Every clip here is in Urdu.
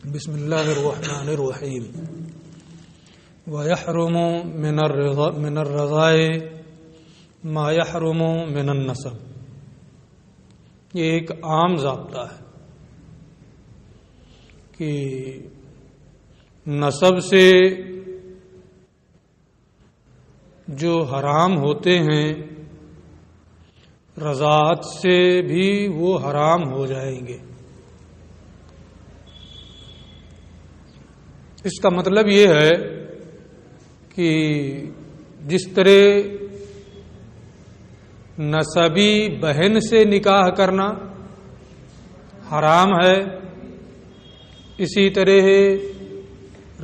بسم اللہ الرحمن الرحیم وَيَحْرُمُ مِنَ الرَّضَاعِ مَا يَحْرُمُ مِنَ النَّسَبِ، یہ ایک عام ضابطہ ہے کہ نسب سے جو حرام ہوتے ہیں رضاعت سے بھی وہ حرام ہو جائیں گے۔ اس کا مطلب یہ ہے کہ جس طرح نسبی بہن سے نکاح کرنا حرام ہے، اسی طرح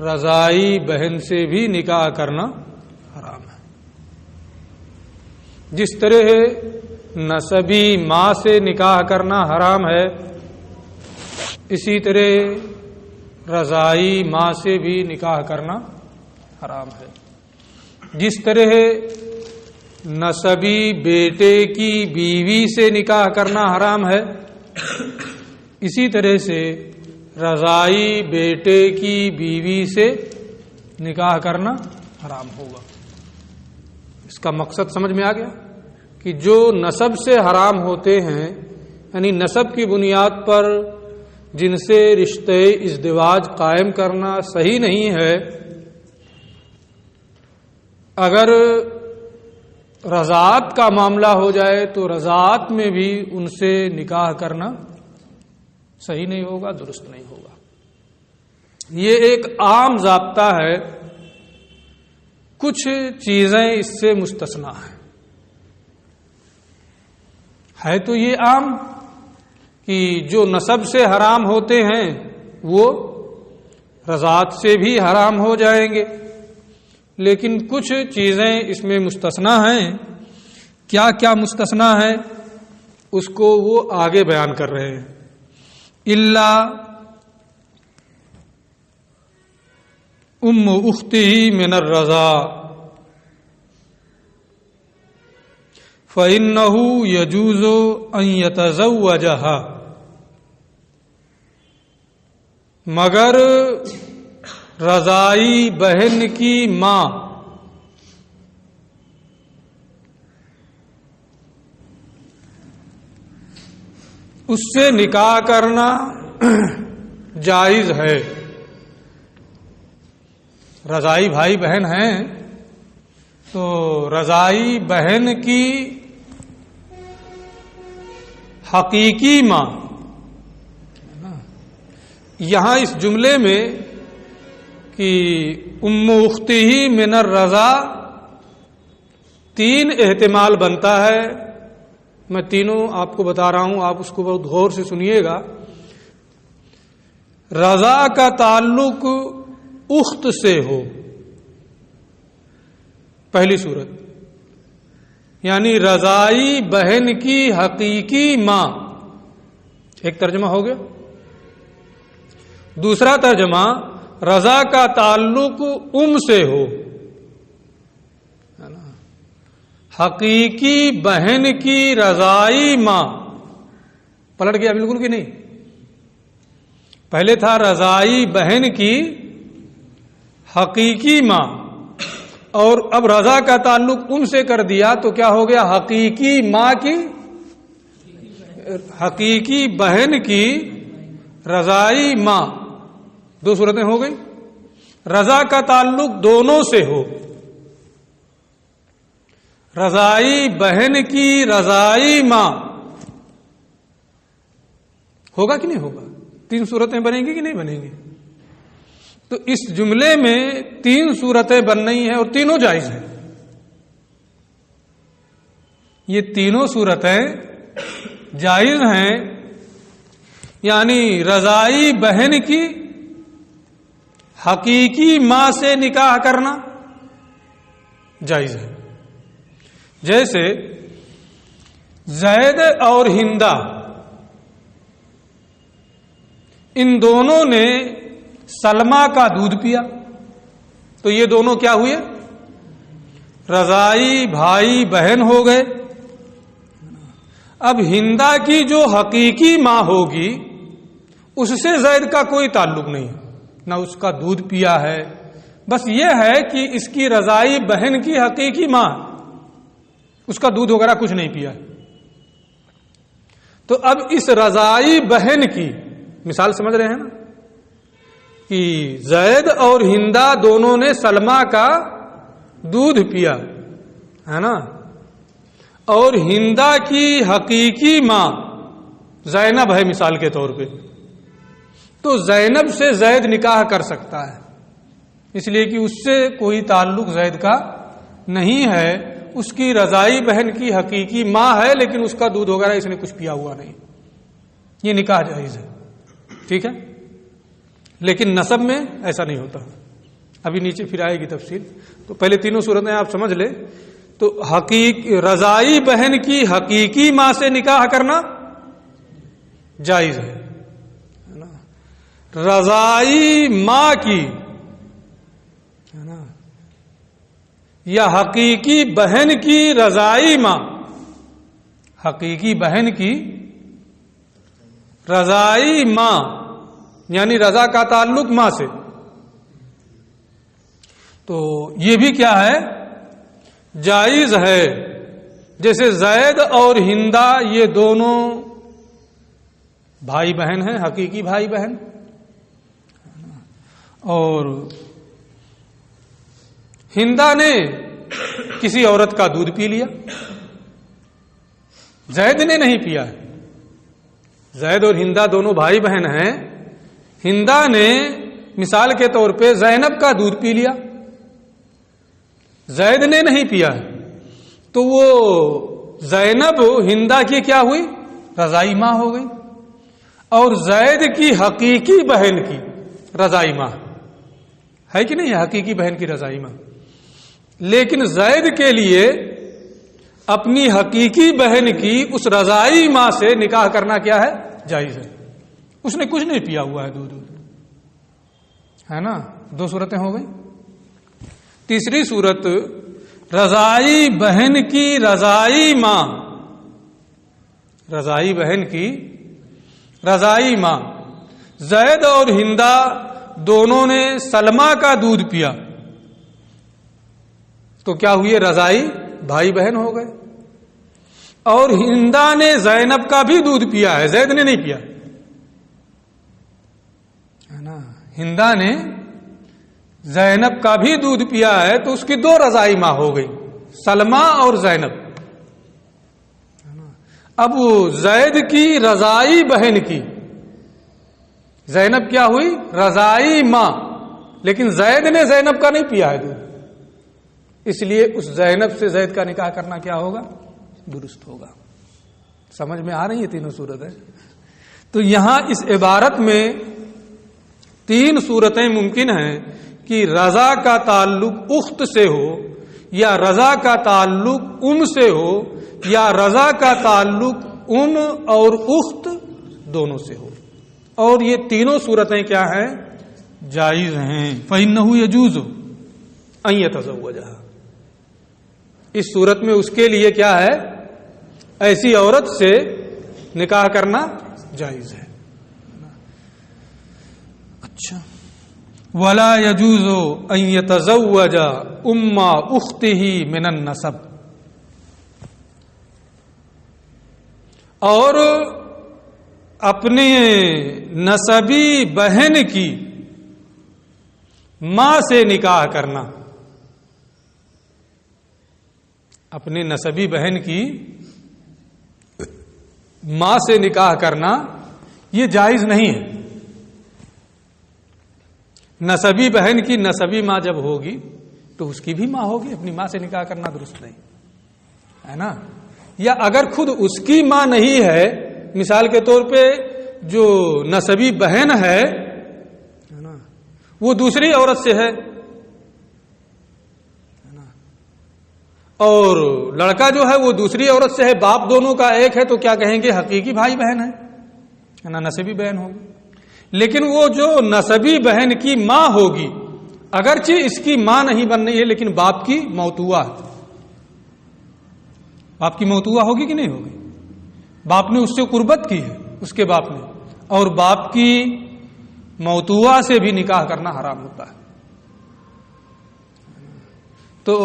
رضاعی بہن سے بھی نکاح کرنا حرام ہے۔ جس طرح نسبی ماں سے نکاح کرنا حرام ہے، اسی طرح رضاعی ماں سے بھی نکاح کرنا حرام ہے۔ جس طرح نسبی بیٹے کی بیوی سے نکاح کرنا حرام ہے، اسی طرح سے رضاعی بیٹے کی بیوی سے نکاح کرنا حرام ہوگا۔ اس کا مقصد سمجھ میں آ گیا کہ جو نسب سے حرام ہوتے ہیں، یعنی نسب کی بنیاد پر جن سے رشتے ازدواج قائم کرنا صحیح نہیں ہے، اگر رضاعت کا معاملہ ہو جائے تو رضاعت میں بھی ان سے نکاح کرنا صحیح نہیں ہوگا، درست نہیں ہوگا۔ یہ ایک عام ضابطہ ہے، کچھ چیزیں اس سے مستثنا ہیں۔ ہے تو یہ عام کہ جو نسب سے حرام ہوتے ہیں وہ رضاعت سے بھی حرام ہو جائیں گے، لیکن کچھ چیزیں اس میں مستثنا ہیں۔ کیا کیا مستثنا ہے اس کو وہ آگے بیان کر رہے ہیں۔ الا ام اختہ من الرضاع فإنه يجوز أن يتزوجها، مگر رضاعی بہن کی ماں اس سے نکاح کرنا جائز ہے۔ رضاعی بھائی بہن ہیں تو رضاعی بہن کی حقیقی ماں، یہاں اس جملے میں کہ ام اختہ من الرضاع تین احتمال بنتا ہے۔ میں تینوں آپ کو بتا رہا ہوں، آپ اس کو بہت غور سے سنیے گا۔ رضاع کا تعلق اخت سے ہو، پہلی صورت، یعنی رضاعی بہن کی حقیقی ماں، ایک ترجمہ ہو گیا۔ دوسرا ترجمہ رضا کا تعلق سے ہو، حقیقی بہن کی رضاعی ماں۔ پلٹ گیا بالکل کہ نہیں؟ پہلے تھا رضاعی بہن کی حقیقی ماں، اور اب رضا کا تعلق سے کر دیا تو کیا ہو گیا؟ حقیقی ماں کی، حقیقی بہن کی رضاعی ماں۔ دو صورتیں ہو گئی۔ رضا کا تعلق دونوں سے ہو، رضاعی بہن کی رضاعی ماں، ہوگا کہ نہیں ہوگا؟ تین صورتیں بنیں گی کہ نہیں بنیں گی؟ تو اس جملے میں تین صورتیں بن رہی ہیں اور تینوں جائز ہیں۔ یہ تینوں صورتیں جائز ہیں، یعنی رضاعی بہن کی حقیقی ماں سے نکاح کرنا جائز ہے۔ جیسے زید اور ہندا، ان دونوں نے سلمہ کا دودھ پیا تو یہ دونوں کیا ہوئے؟ رضاعی بھائی بہن ہو گئے۔ اب ہندا کی جو حقیقی ماں ہوگی اس سے زید کا کوئی تعلق نہیں، نہ اس کا دودھ پیا ہے، بس یہ ہے کہ اس کی رضائی بہن کی حقیقی ماں، اس کا دودھ وغیرہ کچھ نہیں پیا ہے۔ تو اب اس رضائی بہن کی مثال سمجھ رہے ہیں نا، کہ زید اور ہندا دونوں نے سلمہ کا دودھ پیا ہے نا، اور ہندا کی حقیقی ماں زینب ہے مثال کے طور پہ، تو زینب سے زید نکاح کر سکتا ہے، اس لیے کہ اس سے کوئی تعلق زید کا نہیں ہے، اس کی رضائی بہن کی حقیقی ماں ہے، لیکن اس کا دودھ وغیرہ اس نے کچھ پیا ہوا نہیں، یہ نکاح جائز ہے، ٹھیک ہے۔ لیکن نسب میں ایسا نہیں ہوتا، ابھی نیچے پھر آئے گی تفصیل، تو پہلے تینوں صورتیں آپ سمجھ لیں۔ تو رضائی بہن کی حقیقی ماں سے نکاح کرنا جائز ہے، رضائی ماں کی ہے نا، یا حقیقی بہن کی رضائی ماں، حقیقی بہن کی رضائی ماں یعنی رضا کا تعلق ماں سے، تو یہ بھی کیا ہے، جائز ہے۔ جیسے زید اور ہندا یہ دونوں بھائی بہن ہیں، حقیقی بھائی بہن، اور ہندا نے کسی عورت کا دودھ پی لیا، زید نے نہیں پیا ہے۔ زید اور ہندا دونوں بھائی بہن ہیں، ہندا نے مثال کے طور پہ زینب کا دودھ پی لیا، زید نے نہیں پیا ہے، تو وہ زینب ہندا کی کیا ہوئی، رضائی ماں ہو گئی، اور زید کی حقیقی بہن کی رضائی ماں ہے کہ نہیں، حقیقی بہن کی رضائی ماں۔ لیکن زید کے لیے اپنی حقیقی بہن کی اس رضائی ماں سے نکاح کرنا کیا ہے، جائز ہے، اس نے کچھ نہیں پیا ہوا ہے دودھ ہے نا۔ دو صورتیں ہو گئی۔ تیسری صورت، رضائی بہن کی رضائی ماں، رضائی بہن کی رضائی ماں، زید اور ہندا دونوں نے سلمہ کا دودھ پیا، تو کیا ہوئی، رضائی بھائی بہن ہو گئے، اور ہندا نے زینب کا بھی دودھ پیا ہے، زید نے نہیں پیا ہے نا۔ ہندا نے زینب کا بھی دودھ پیا ہے، تو اس کی دو رضائی ماں ہو گئی، سلمہ اور زینب۔ اب زید کی رضائی بہن کی زینب کیا ہوئی، رضائی ماں، لیکن زید نے زینب کا نہیں پیا ہے دودھ، اس لیے اس زینب سے زید کا نکاح کرنا کیا ہوگا، درست ہوگا۔ سمجھ میں آ رہی ہے تینوں صورتیں؟ تو یہاں اس عبارت میں تین صورتیں ممکن ہیں کہ رضا کا تعلق اخت سے ہو، یا رضا کا تعلق سے ہو، یا رضا کا تعلق اور اخت دونوں سے ہو، اور یہ تینوں صورتیں کیا ہیں، جائز ہیں۔ فَإِنَّهُ يَجُوزُ أَن يَتَزَوَّجَهَا، اس صورت میں اس کے لیے کیا ہے، ایسی عورت سے نکاح کرنا جائز ہے۔ اچھا، وَلَا يَجُوزُ أَن يَتَزَوَّجَ أُمَّ أُخْتِهِ مِنَ النَّسَبِ، اور اپنے نسبی بہن کی ماں سے نکاح کرنا، اپنے نسبی بہن کی ماں سے نکاح کرنا یہ جائز نہیں ہے۔ نسبی بہن کی نسبی ماں جب ہوگی تو اس کی بھی ماں ہوگی، اپنی ماں سے نکاح کرنا درست نہیں ہے نا۔ یا اگر خود اس کی ماں نہیں ہے، مثال کے طور پہ جو نسبی بہن ہے نا، وہ دوسری عورت سے ہے نا، اور لڑکا جو ہے وہ دوسری عورت سے ہے، باپ دونوں کا ایک ہے، تو کیا کہیں گے، حقیقی بھائی بہن ہے نا، نسبی بہن ہوگی۔ لیکن وہ جو نسبی بہن کی ماں ہوگی، اگرچہ اس کی ماں نہیں بن رہی ہے، لیکن باپ کی موتوا ہے، باپ کی موتوا ہوگی کہ نہیں ہوگی، باپ نے اس سے قربت کی ہے، اس کے باپ نے، اور باپ کی موتوا سے بھی نکاح کرنا حرام ہوتا ہے. تو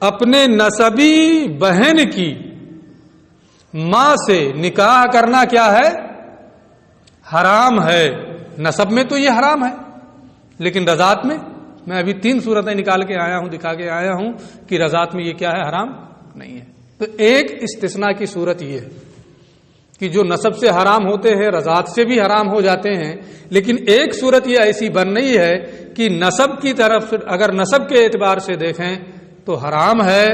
اپنے نسبی بہن کی ماں سے نکاح کرنا کیا ہے؟ حرام ہے. نسب میں تو یہ حرام ہے، لیکن رضاعت میں میں ابھی 3 صورتیں نکال کے آیا ہوں، دکھا کے آیا ہوں کہ رضاعت میں یہ کیا ہے؟ حرام نہیں ہے. تو ایک استثناء کی صورت یہ ہے کہ جو نسب سے حرام ہوتے ہیں رضاعت سے بھی حرام ہو جاتے ہیں، لیکن ایک صورت یہ ایسی بن رہی ہے کہ نسب کی طرف اگر نسب کے اعتبار سے دیکھیں تو حرام ہے،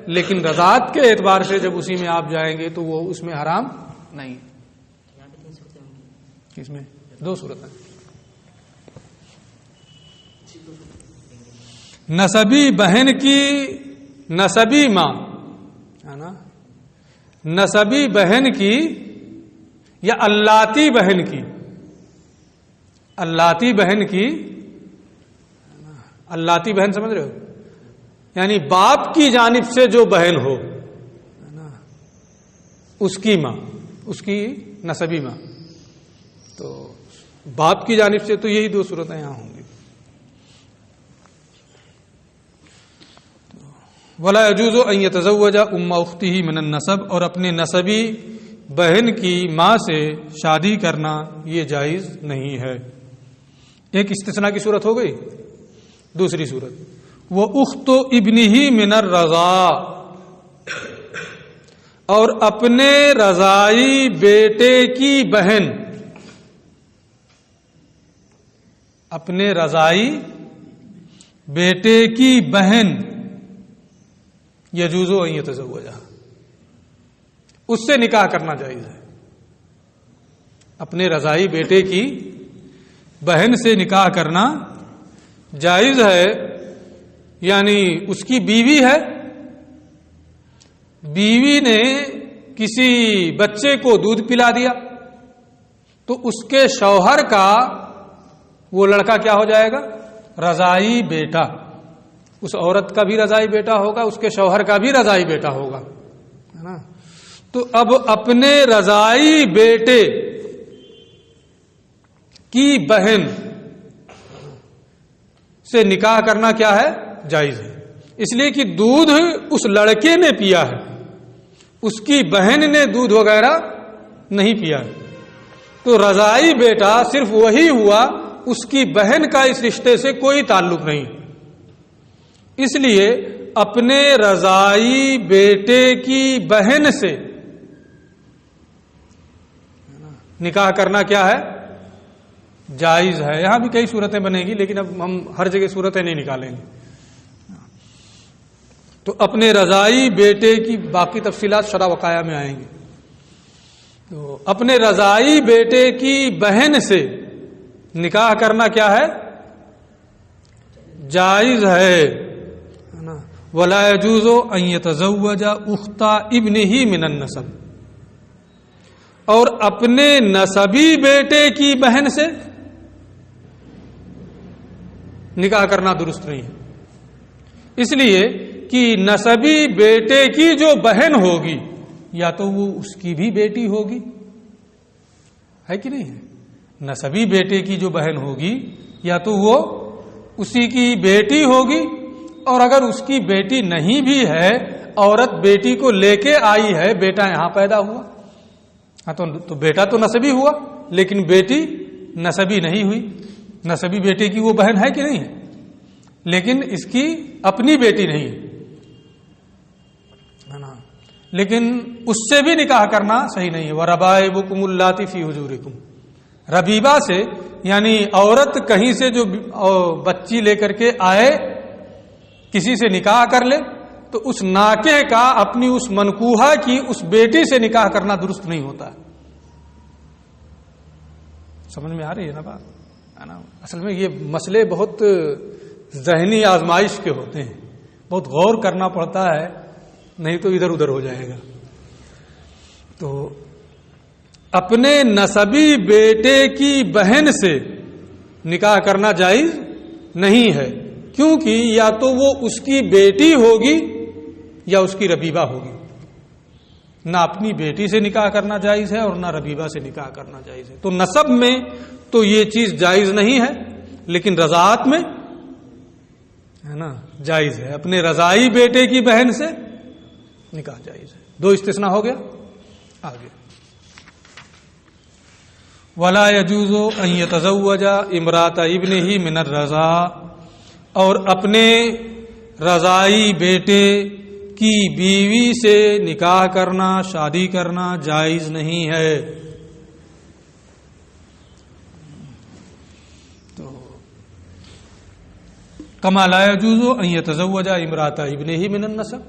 لیکن رضاعت کے اعتبار سے جب اسی میں آپ جائیں گے تو وہ اس میں حرام نہیں. اس میں 2 صورتیں. نسبی بہن کی نسبی ماں ہے نا، نسبی بہن کی یا اللاتی بہن کی، اللاتی بہن کی، اللاتی بہن سمجھ رہے ہو؟ یعنی باپ کی جانب سے جو بہن ہو اس کی ماں، اس کی نسبی ماں. تو باپ کی جانب سے تو یہی 2 صورتیں یہاں ہوں گی. ولا يجوز ان يتزوج ام اخته من النسب، اور اپنے نسبی بہن کی ماں سے شادی کرنا یہ جائز نہیں ہے. ایک استثناء کی صورت ہو گئی. دوسری صورت وہ اخت ابنہ من الرضاع، اور اپنے رضائی بیٹے کی بہن، اپنے رضائی بیٹے کی بہن یجوز ان یتزوجہ، اس سے نکاح کرنا جائز ہے. اپنے رضائی بیٹے کی بہن سے نکاح کرنا جائز ہے. یعنی اس کی بیوی ہے، بیوی نے کسی بچے کو دودھ پلا دیا تو اس کے شوہر کا وہ لڑکا کیا ہو جائے گا؟ رضائی بیٹا. اس عورت کا بھی رضائی بیٹا ہوگا، اس کے شوہر کا بھی رضائی بیٹا ہوگا، ہے نا. تو اب اپنے رضائی بیٹے کی بہن سے نکاح کرنا کیا ہے؟ جائز ہے. اس لیے کہ دودھ اس لڑکے نے پیا ہے، اس کی بہن نے دودھ وغیرہ نہیں پیا ہے. تو رضائی بیٹا صرف وہی ہوا، اس کی بہن کا اس رشتے سے کوئی تعلق نہیں. اس لیے اپنے رضائی بیٹے کی بہن سے نکاح کرنا کیا ہے؟ جائز ہے. یہاں بھی کئی صورتیں بنے گی، لیکن اب ہم ہر جگہ صورتیں نہیں نکالیں گے. تو اپنے رضائی بیٹے کی باقی تفصیلات شرح وقایع میں آئیں گی. تو اپنے رضائی بیٹے کی بہن سے نکاح کرنا کیا ہے؟ جائز ہے. ولا يجوز ان يتزوج اخت ابنه من النسب، اور اپنے نسبی بیٹے کی بہن سے نکاح کرنا درست نہیں ہے. اس لیے کہ نسبی بیٹے کی جو بہن ہوگی یا تو وہ اس کی بھی بیٹی ہوگی، ہے کہ نہیں ہے؟ نسبی بیٹے کی جو بہن ہوگی یا تو وہ اسی کی بیٹی ہوگی، اور اگر اس کی بیٹی نہیں بھی ہے، عورت بیٹی کو لے کے آئی ہے، بیٹا یہاں پیدا ہوا، ہاں تو بیٹا تو نسبی ہوا، لیکن بیٹی نسبی نہیں ہوئی. نسبی بیٹے کی وہ بہن ہے کہ نہیں ہے، لیکن اس کی اپنی بیٹی نہیں ہے نا. لیکن اس سے بھی نکاح کرنا صحیح نہیں ہے. وَرَبَائِبُكُمُ اللَّاتِي فِي حُجُورِكُمْ، ربیبہ سے یعنی عورت کہیں سے جو بچی لے کر کے آئے، کسی سے نکاح کر لے، تو اس ناکے کا اپنی اس منکوحہ کی اس بیٹی سے نکاح کرنا درست نہیں ہوتا. سمجھ میں آ رہی ہے نا بات؟ اصل میں یہ مسئلے بہت ذہنی آزمائش کے ہوتے ہیں، بہت غور کرنا پڑتا ہے، نہیں تو ادھر ادھر ہو جائے گا. تو اپنے نسبی بیٹے کی بہن سے نکاح کرنا جائز نہیں ہے، کیونکہ یا تو وہ اس کی بیٹی ہوگی یا اس کی ربیبہ ہوگی. نہ اپنی بیٹی سے نکاح کرنا جائز ہے اور نہ ربیبہ سے نکاح کرنا جائز ہے. تو نسب میں تو یہ چیز جائز نہیں ہے، لیکن رضاعت میں ہے نا جائز ہے. اپنے رضائی بیٹے کی بہن سے نکاح جائز ہے. 2 استثناء ہو گیا. آگے ولا يجوز ان يتزوج امرأة ابنه من الرضاع، اور اپنے رضائی بیٹے کی بیوی سے نکاح کرنا، شادی کرنا جائز نہیں ہے. تو کما لا يجوز ان يتزوج امرأة ابنه من النسب،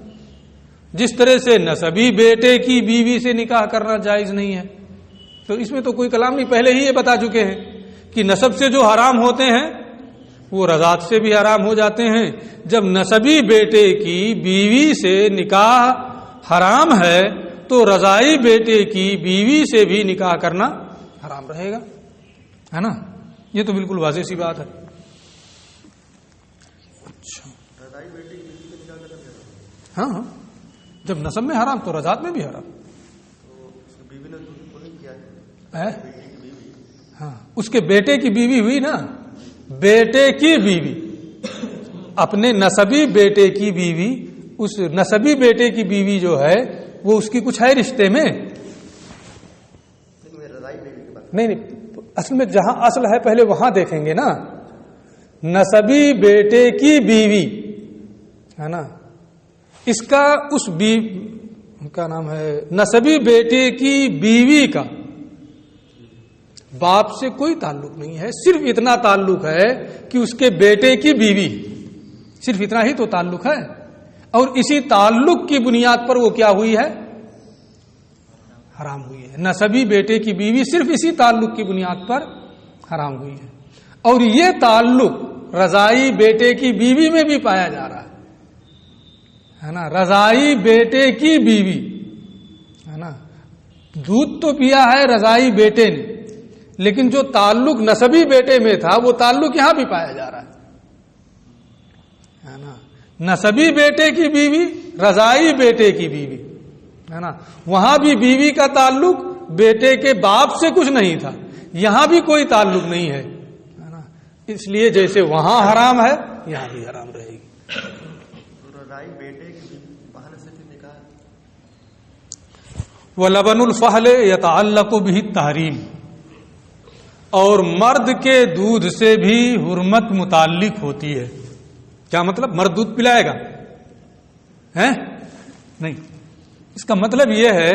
جس طرح سے نسبی بیٹے کی بیوی سے نکاح کرنا جائز نہیں ہے. تو اس میں تو کوئی کلام نہیں، پہلے ہی یہ بتا چکے ہیں کہ نسب سے جو حرام ہوتے ہیں وہ رضاعت سے بھی حرام ہو جاتے ہیں. جب نسبی بیٹے کی بیوی سے نکاح حرام ہے تو رضائی بیٹے کی بیوی سے بھی نکاح کرنا حرام رہے گا، ہے نا. یہ تو بالکل واضح سی بات ہے. اچھا ہاں جب نسب میں حرام تو رضاعت میں بھی حرام. ہاں اس کے بیٹے کی بیوی ہوئی نا، بیٹے کی بیوی، اپنے نسبی بیٹے کی بیوی، اس نسبی بیٹے کی بیوی جو ہے وہ اس کی کچھ ہے رشتے میں نہیں. اصل میں جہاں اصل ہے پہلے وہاں دیکھیں گے نا. نسبی بیٹے کی بیوی ہے نا، اس کا اس کا نام ہے نسبی بیٹے کی بیوی کا باپ سے کوئی تعلق نہیں ہے. صرف اتنا تعلق ہے کہ اس کے بیٹے کی بیوی، صرف اتنا ہی تو تعلق ہے. اور اسی تعلق کی بنیاد پر وہ کیا ہوئی ہے؟ حرام ہوئی ہے. نسبی بیٹے کی بیوی صرف اسی تعلق کی بنیاد پر حرام ہوئی ہے. اور یہ تعلق رضائی بیٹے کی بیوی میں بھی پایا جا رہا ہے نا. رضائی بیٹے کی بیوی ہے نا، دودھ تو پیا ہے رضائی بیٹے نے، لیکن جو تعلق نسبی بیٹے میں تھا وہ تعلق یہاں بھی پایا جا رہا ہے نا. نسبی بیٹے کی بیوی، رضائی بیٹے کی بیوی ہے نا، وہاں بھی بیوی کا تعلق بیٹے کے باپ سے کچھ نہیں تھا، یہاں بھی کوئی تعلق نہیں ہے نا. اس لیے جیسے وہاں حرام ہے یہاں بھی حرام رہے گی. رضائی بیٹے کی بہن سے نکاح. وَلَبَنُ الْفَحْلِ يَتَعَلَّقُ بِهِ التَّحْرِيمُ، اور مرد کے دودھ سے بھی حرمت متعلق ہوتی ہے. کیا مطلب؟ مرد دودھ پلائے گا ہے نہیں. اس کا مطلب یہ ہے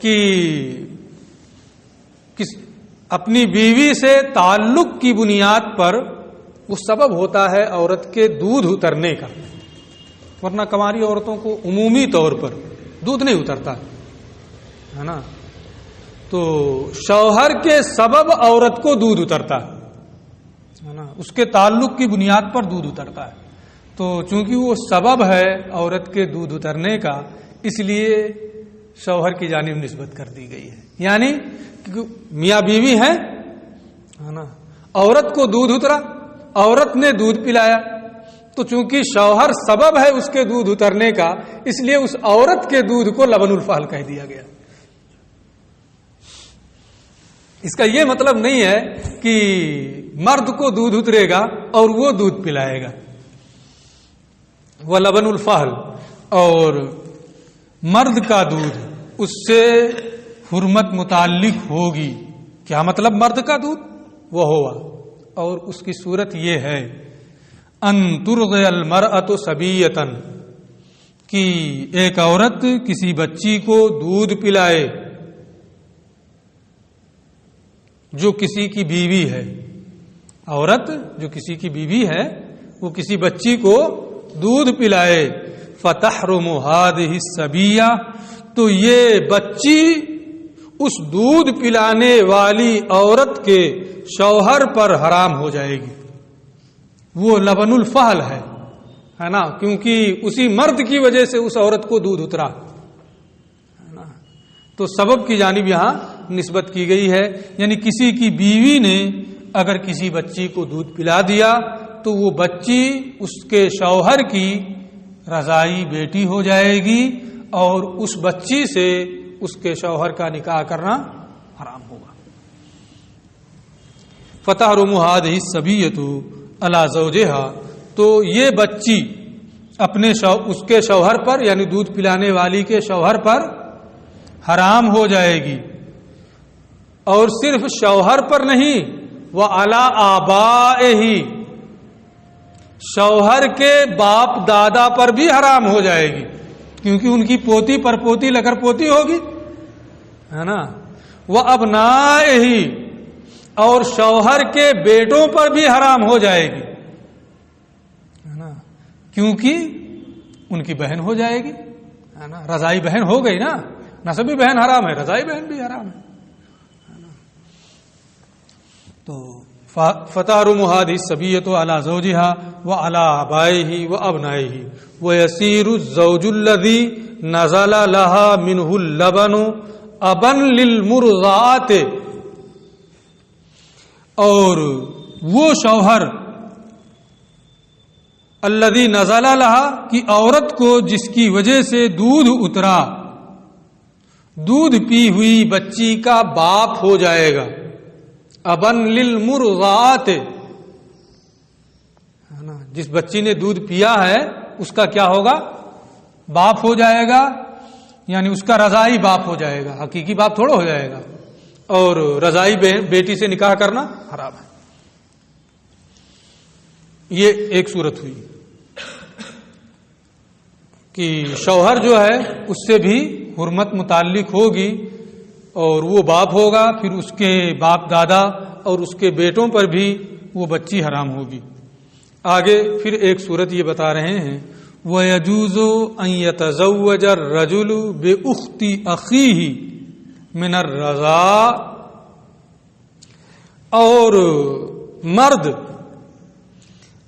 کہ اپنی بیوی سے تعلق کی بنیاد پر وہ سبب ہوتا ہے عورت کے دودھ اترنے کا، ورنہ کنواری عورتوں کو عمومی طور پر دودھ نہیں اترتا ہے نا. تو شوہر کے سبب عورت کو دودھ اترتا ہے نا، اس کے تعلق کی بنیاد پر دودھ اترتا ہے. تو چونکہ وہ سبب ہے عورت کے دودھ اترنے کا، اس لیے شوہر کی جانب نسبت کر دی گئی ہے. یعنی میاں بیوی ہیں ہے نا، عورت کو دودھ اترا، عورت نے دودھ پلایا، تو چونکہ شوہر سبب ہے اس کے دودھ اترنے کا، اس لیے اس عورت کے دودھ کو لبن الفحل کہہ دیا گیا. اس کا یہ مطلب نہیں ہے کہ مرد کو دودھ اترے گا اور وہ دودھ پلائے گا. وہ لبن الفحل، اور مرد کا دودھ اس سے حرمت متعلق ہوگی. کیا مطلب؟ مرد کا دودھ وہ ہوا، اور اس کی صورت یہ ہے ان ترضع المرأة صبیۃ، کہ ایک عورت کسی بچی کو دودھ پلائے جو کسی کی بیوی ہے. عورت جو کسی کی بیوی ہے وہ کسی بچی کو دودھ پلائے، فتحرم هذه الصبیہ، تو یہ بچی اس دودھ پلانے والی عورت کے شوہر پر حرام ہو جائے گی. وہ لبن الفحل ہے نا، کیونکہ اسی مرد کی وجہ سے اس عورت کو دودھ اترا ہے نا. تو سبب کی جانب یہاں نسبت کی گئی ہے. یعنی کسی کی بیوی نے اگر کسی بچی کو دودھ پلا دیا تو وہ بچی اس کے شوہر کی رضائی بیٹی ہو جائے گی، اور اس بچی سے اس کے شوہر کا نکاح کرنا حرام ہوگا. فتحرم هذه الصبیۃ علی زوجها، تو یہ بچی اس کے شوہر پر یعنی دودھ پلانے والی کے شوہر پر حرام ہو جائے گی. اور صرف شوہر پر نہیں، وعلی آبائہ، شوہر کے باپ دادا پر بھی حرام ہو جائے گی، کیونکہ ان کی پوتی پر پوتی لکر پوتی ہوگی، ہے نا. وابنائہ، اور شوہر کے بیٹوں پر بھی حرام ہو جائے گی، ہے نا، کیونکہ ان کی بہن ہو جائے گی، ہے نا. رضائی بہن ہو گئی نا، نسبی بہن حرام ہے، رضائی بہن بھی حرام ہے. تو فتحرم هذه الصبیۃ علی زوجها وعلی آبائہ وابنائہ ویصیر الزوج الذی نزل لها منه اللبن ابا للمرضعات، اور وہ شوہر الذی نزل لها کی عورت کو جس کی وجہ سے دودھ اترا، دودھ پی ہوئی بچی کا باپ ہو جائے گا. ابن للمرضعات، جس بچی نے دودھ پیا ہے اس کا کیا ہوگا؟ باپ ہو جائے گا، یعنی اس کا رضائی باپ ہو جائے گا، حقیقی باپ تھوڑا ہو جائے گا. اور رضائی بیٹی سے نکاح کرنا حرام ہے. یہ ایک صورت ہوئی کہ شوہر جو ہے اس سے بھی حرمت متعلق ہوگی، اور وہ باپ ہوگا، پھر اس کے باپ دادا اور اس کے بیٹوں پر بھی وہ بچی حرام ہوگی. آگے پھر ایک صورت یہ بتا رہے ہیں، وَيَجُوزُ أَن يَتَزَوَّجَ الرَّجُلُ بِأُخْتِ أَخِيهِ مِنَ الرَّضَاعِ، اور مرد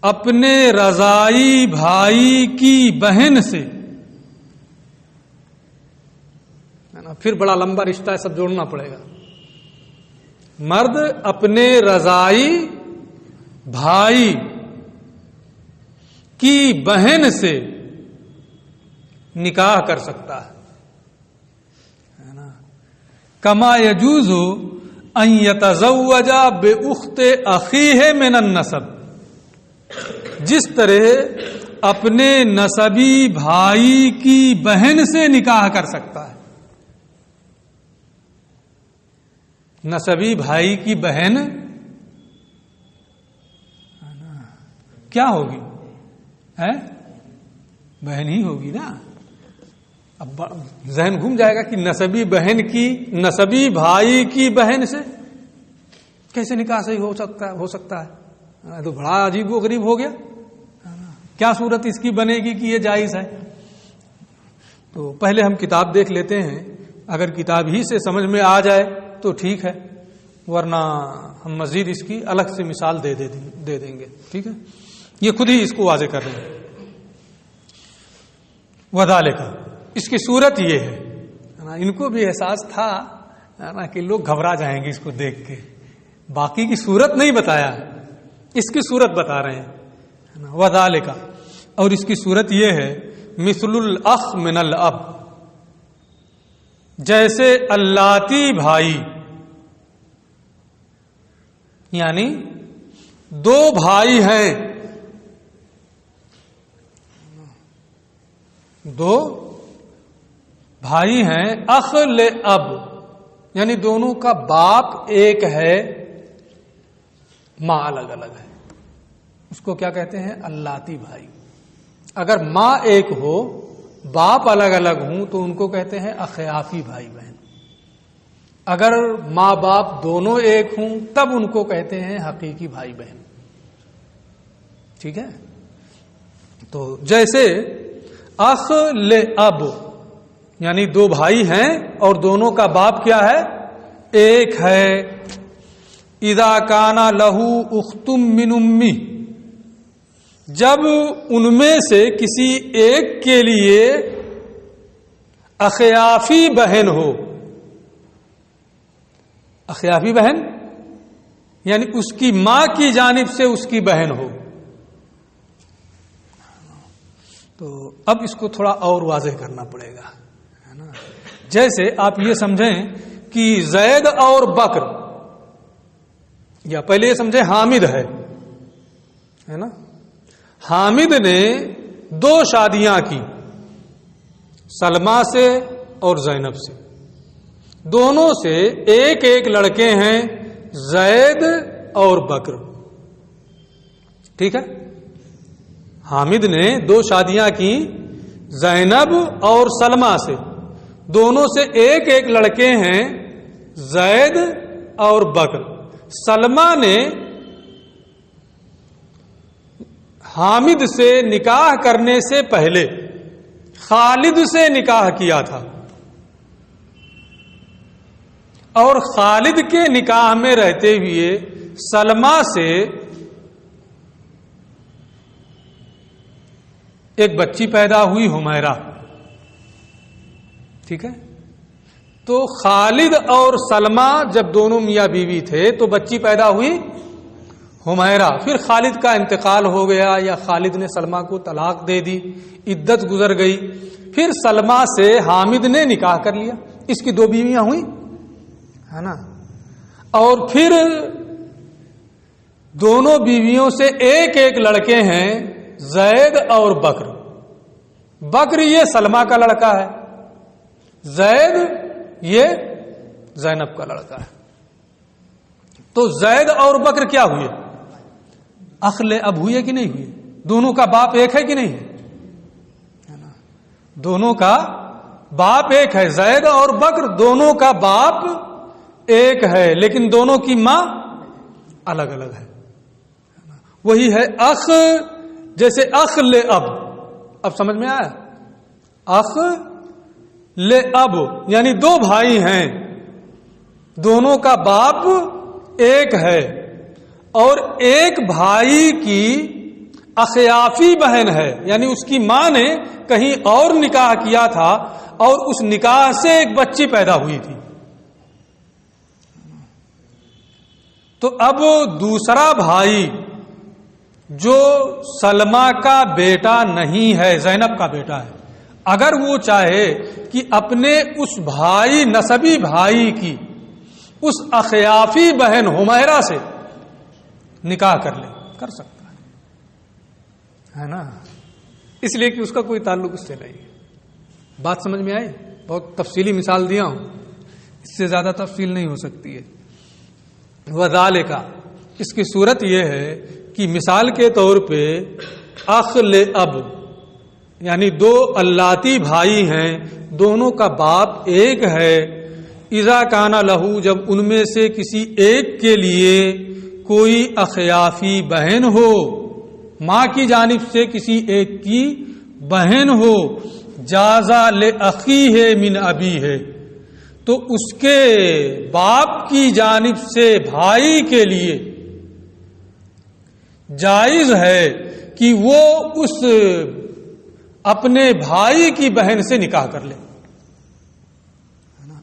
اپنے رضائی بھائی کی بہن سے، پھر بڑا لمبا رشتہ ہے، سب جوڑنا پڑے گا. مرد اپنے رضائی بھائی کی بہن سے نکاح کر سکتا ہے نا. کما یجوز ان یتزوج باخت اخیہ من النسب، جس طرح اپنے نسبی بھائی کی بہن سے نکاح کر سکتا ہے. نسبی بھائی کی بہن کیا ہوگی؟ بہن ہی ہوگی نا. اب ذہن گھوم جائے گا کہ نسبی بھائی کی بہن سے کیسے نکاح صحیح ہو سکتا ہے؟ تو بڑا عجیب و غریب ہو گیا. کیا صورت اس کی بنے گی کہ یہ جائز ہے؟ تو پہلے ہم کتاب دیکھ لیتے ہیں، اگر کتاب ہی سے سمجھ میں آ جائے تو ٹھیک ہے، ورنہ ہم مزید اس کی الگ سے مثال دے دیں گے. ٹھیک ہے، یہ خود ہی اس کو واضح کر رہے ہیں. وذالک، اس کی صورت یہ ہے، ان کو بھی احساس تھا کہ لوگ گھبرا جائیں گے اس کو دیکھ کے، باقی کی صورت نہیں بتایا، اس کی صورت بتا رہے ہیں. وذالک، اور اس کی صورت یہ ہے، مثل الاخ من الاب، جیسے اللاتی بھائی، یعنی دو بھائی ہیں، اخ لاب، یعنی دونوں کا باپ ایک ہے، ماں الگ الگ ہے، اس کو کیا کہتے ہیں؟ اللاتی بھائی. اگر ماں ایک ہو باپ الگ الگ ہوں تو ان کو کہتے ہیں اخیافی بھائی بہن. اگر ماں باپ دونوں ایک ہوں تب ان کو کہتے ہیں حقیقی بھائی بہن. ٹھیک ہے، تو جیسے اخ لاب، یعنی دو بھائی ہیں اور دونوں کا باپ کیا ہے؟ ایک ہے. اذا کان لہو اخت من امی، جب ان میں سے کسی ایک کے لیے اخیافی بہن ہو. اخیافی بہن یعنی اس کی ماں کی جانب سے اس کی بہن ہو. تو اب اس کو تھوڑا اور واضح کرنا پڑے گا، ہے نا. جیسے آپ یہ سمجھیں کہ زید اور بکر، یا پہلے یہ سمجھیں حامد ہے نا، حامد نے 2 شادیاں کی، سلمہ سے اور زینب سے، دونوں سے ایک ایک لڑکے ہیں، زید اور بکر، ٹھیک ہے؟ حامد نے 2 شادیاں کی زینب اور سلمہ سے، دونوں سے ایک ایک لڑکے ہیں، زید اور بکر۔ سلمہ نے حامد سے نکاح کرنے سے پہلے خالد سے نکاح کیا تھا، اور خالد کے نکاح میں رہتے ہوئے سلمہ سے ایک بچی پیدا ہوئی، حمیرہ، ٹھیک ہے؟ تو خالد اور سلمہ جب دونوں میاں بیوی تھے تو بچی پیدا ہوئی حمیرہ، پھر خالد کا انتقال ہو گیا یا خالد نے سلمہ کو طلاق دے دی، عدت گزر گئی، پھر سلمہ سے حامد نے نکاح کر لیا، اس کی 2 بیویاں ہوئی، ہے نا؟ اور پھر دونوں بیویوں سے ایک ایک لڑکے ہیں، زید اور بکر۔ بکر یہ سلمہ کا لڑکا ہے، زید یہ زینب کا لڑکا ہے۔ تو زید اور بکر کیا ہوئے؟ اخل اب ہوئے کہ نہیں ہوئے؟ دونوں کا باپ ایک ہے کہ نہیں ہے؟ دونوں کا باپ ایک ہے، زید اور بکر دونوں کا باپ ایک ہے، لیکن دونوں کی ماں الگ الگ ہے۔ وہی ہے اخ، جیسے اخ لے اب سمجھ میں آیا؟ اخ لے اب یعنی 2 بھائی ہیں، دونوں کا باپ ایک ہے، اور ایک بھائی کی اخیافی بہن ہے، یعنی اس کی ماں نے کہیں اور نکاح کیا تھا اور اس نکاح سے ایک بچی پیدا ہوئی تھی۔ تو اب دوسرا بھائی جو سلمہ کا بیٹا نہیں ہے، زینب کا بیٹا ہے، اگر وہ چاہے کہ اپنے اس بھائی، نسبی بھائی کی اس اخیافی بہن حمیرہ سے نکاح کر لے، کر سکتا ہے نا؟ اس لیے کہ اس کا کوئی تعلق اس سے نہیں ہے۔ بات سمجھ میں آئی؟ بہت تفصیلی مثال دیا ہوں، اس سے زیادہ تفصیل نہیں ہو سکتی ہے۔ وذالک، اس کی صورت یہ ہے کہ مثال کے طور پہ اخ لے اب یعنی 2 اللاتی بھائی ہیں، دونوں کا باپ ایک ہے، اذا کان لہو، جب ان میں سے کسی ایک کے لیے کوئی اخیافی بہن ہو، ماں کی جانب سے کسی ایک کی بہن ہو، جازا لأخیہ من ابیہ، تو اس کے باپ کی جانب سے بھائی کے لیے جائز ہے کہ وہ اس اپنے بھائی کی بہن سے نکاح کر لے۔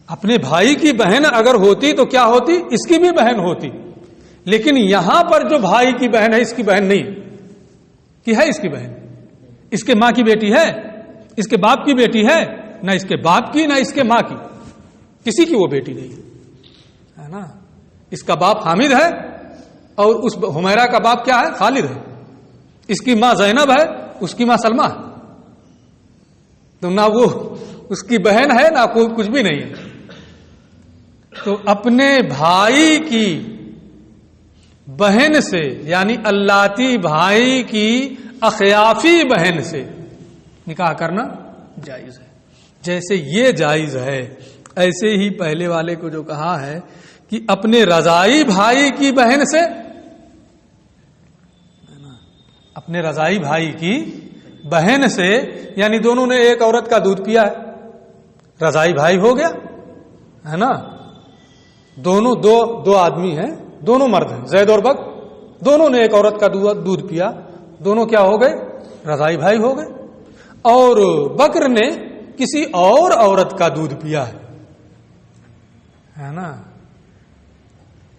اپنے بھائی کی بہن اگر ہوتی تو کیا ہوتی؟ اس کی بھی بہن ہوتی، لیکن یہاں پر جو بھائی کی بہن ہے اس کی بہن نہیں کہ ہے، اس کی بہن، اس کے ماں کی بیٹی ہے، اس کے باپ کی بیٹی ہے، نہ اس کے باپ کی نہ اس کے ماں کی، کسی کی وہ بیٹی نہیں ہے نا؟ اس کا باپ حامد ہے اور اس حمیرہ کا باپ کیا ہے؟ خالد ہے، اس کی ماں زینب ہے، اس کی ماں سلمہ ہے، تو نہ وہ اس کی بہن ہے نہ کوئی کچھ بھی نہیں ہے۔ تو اپنے بھائی کی بہن سے یعنی اللاتی بھائی کی اخیافی بہن سے نکاح کرنا جائز ہے۔ جیسے یہ جائز ہے، ایسے ہی پہلے والے کو جو کہا ہے کہ اپنے رضائی بھائی کی بہن سے، اپنے رضائی بھائی کی بہن سے، یعنی دونوں نے ایک عورت کا دودھ پیا ہے، رضائی بھائی ہو گیا ہے نا؟ دونوں دو آدمی ہیں، دونوں مرد ہیں، زید اور بکر، دونوں نے ایک عورت کا دودھ پیا، دونوں کیا ہو گئے؟ رضائی بھائی ہو گئے۔ اور بکر نے کسی اور عورت کا دودھ پیا ہے نا؟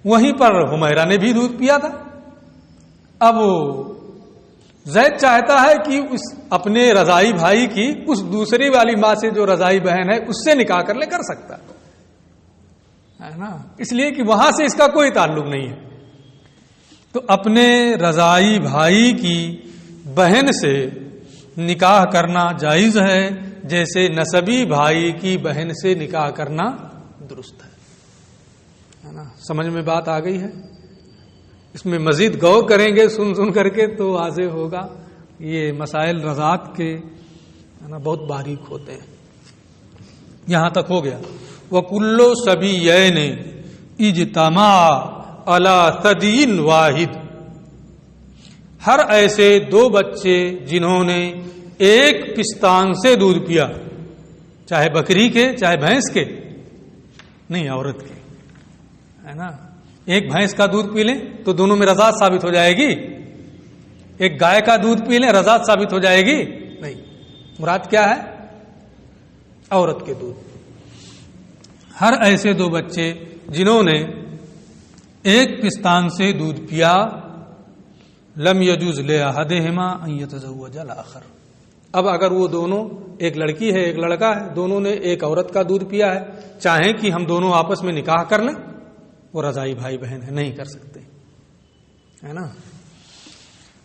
وہیں پر حمیرہ نے بھی دودھ پیا تھا۔ اب زید چاہتا ہے کہ اس اپنے رضائی بھائی کی اس دوسری والی ماں سے جو رضائی بہن ہے اس سے نکاح کر لے، کر سکتا ہے نا، اس لیے کہ وہاں سے اس کا کوئی تعلق نہیں ہے. تو اپنے رضائی بھائی کی بہن سے نکاح کرنا جائز ہے، جیسے نسبی بھائی کی بہن سے نکاح کرنا درست ہے نا. سمجھ میں بات آ گئی ہے؟ اس میں مزید غور کریں گے سن کر کے تو واضح ہوگا. یہ مسائل رضاعت کے بہت باریک ہوتے ہیں. یہاں تک ہو گیا. وَكُلُّ صَبِيَّيْنِ اجْتَمَعَ عَلَى ثَدْيٍ وَاحِدٍ، ہر ایسے دو بچے جنہوں نے ایک پستان سے دودھ پیا، چاہے بکری کے چاہے بھینس کے، نہیں عورت کے، ہے نا. ایک بھینس کا دودھ پی لیں تو دونوں میں رضاعت ثابت ہو جائے گی، ایک گائے کا دودھ پی لیں رضاعت ثابت ہو جائے گی نہیں. مراد کیا ہے؟ عورت کے دودھ. ہر ایسے دو بچے جنہوں نے ایک پستان سے دودھ پیا، لم یجوز لأحدہما ان یتزوج الآخر. اب اگر وہ دونوں، ایک لڑکی ہے ایک لڑکا ہے، دونوں نے ایک عورت کا دودھ پیا ہے، چاہیں کہ ہم دونوں آپس میں نکاح کر لیں، وہ رضائی بھائی بہن ہے، نہیں کر سکتے، ہے نا.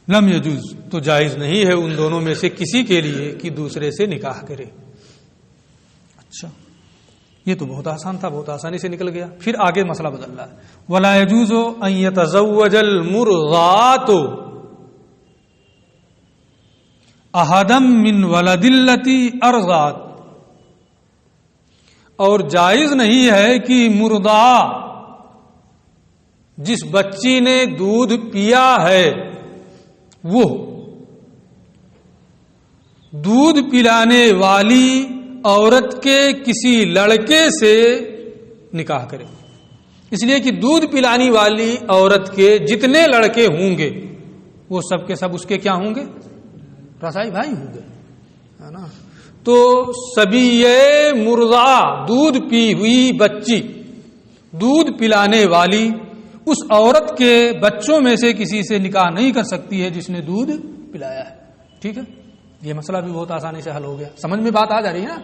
لم یجوز، تو جائز نہیں ہے ان دونوں میں سے کسی کے لیے کہ دوسرے سے نکاح کرے. اچھا، یہ تو بہت آسان تھا، بہت آسانی سے نکل گیا. پھر آگے مسئلہ بدل رہا ہے. ولا يجوز ان يتزوج المرضعات احدا من ولد التي ارضعت، اور جائز نہیں ہے کہ مرضع، جس بچی نے دودھ پیا ہے، وہ دودھ پلانے والی عورت کے کسی لڑکے سے نکاح کرے. اس لیے کہ دودھ پلانی والی عورت کے جتنے لڑکے ہوں گے وہ سب کے سب اس کے کیا ہوں گے؟ رضائی بھائی ہوں گے، ہے نا. تو صبی مرضع، دودھ پی ہوئی بچی، دودھ پلانے والی اس عورت کے بچوں میں سے کسی سے نکاح نہیں کر سکتی ہے جس نے دودھ پلایا ہے. ٹھیک ہے، یہ مسئلہ بھی بہت آسانی سے حل ہو گیا. سمجھ میں بات آ جا رہی ہے نا؟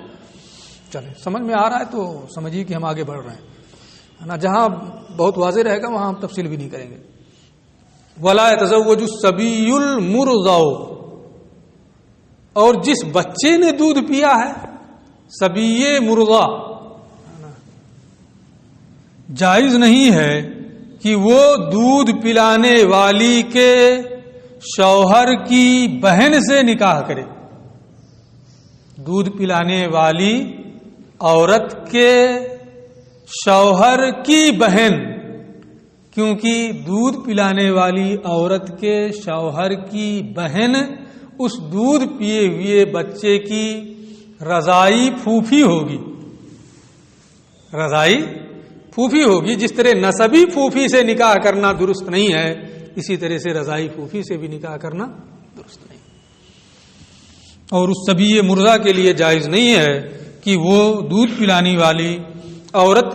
چلیں، سمجھ میں آ رہا ہے تو سمجھیے کہ ہم آگے بڑھ رہے ہیں نا. جہاں بہت واضح رہے گا وہاں ہم تفصیل بھی نہیں کریں گے. ولا يتزوج الصبي المرضع، اور جس بچے نے دودھ پیا ہے، صبی مرضع، جائز نہیں ہے کہ وہ دودھ پلانے والی کے شوہر کی بہن سے نکاح کرے. دودھ پلانے والی عورت کے شوہر کی بہن، کیونکہ دودھ پلانے والی عورت کے شوہر کی بہن اس دودھ پیے ہوئے بچے کی رضائی پھوپھی ہوگی. رضائی پھوپھی ہوگی. جس طرح نسبی پھوپھی سے نکاح کرنا درست نہیں ہے، اسی طرح سے رضائی پھوپھی سے بھی نکاح کرنا درست نہیں. اور اس صبی مرضع کے لیے جائز نہیں ہے کہ وہ دودھ پلانی والی عورت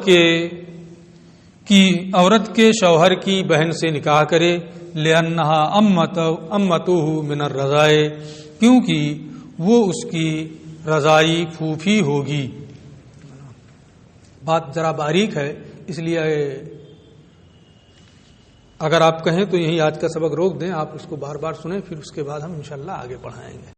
کے شوہر کی بہن سے نکاح کرے. لأنها امته من الرضاء، کیونکہ وہ اس کی رضائی پھوپھی ہوگی. بات ذرا باریک ہے، اس لیے اگر آپ کہیں تو یہی آج کا سبق روک دیں، آپ اس کو بار بار سنیں، پھر اس کے بعد ہم انشاءاللہ آگے پڑھائیں گے.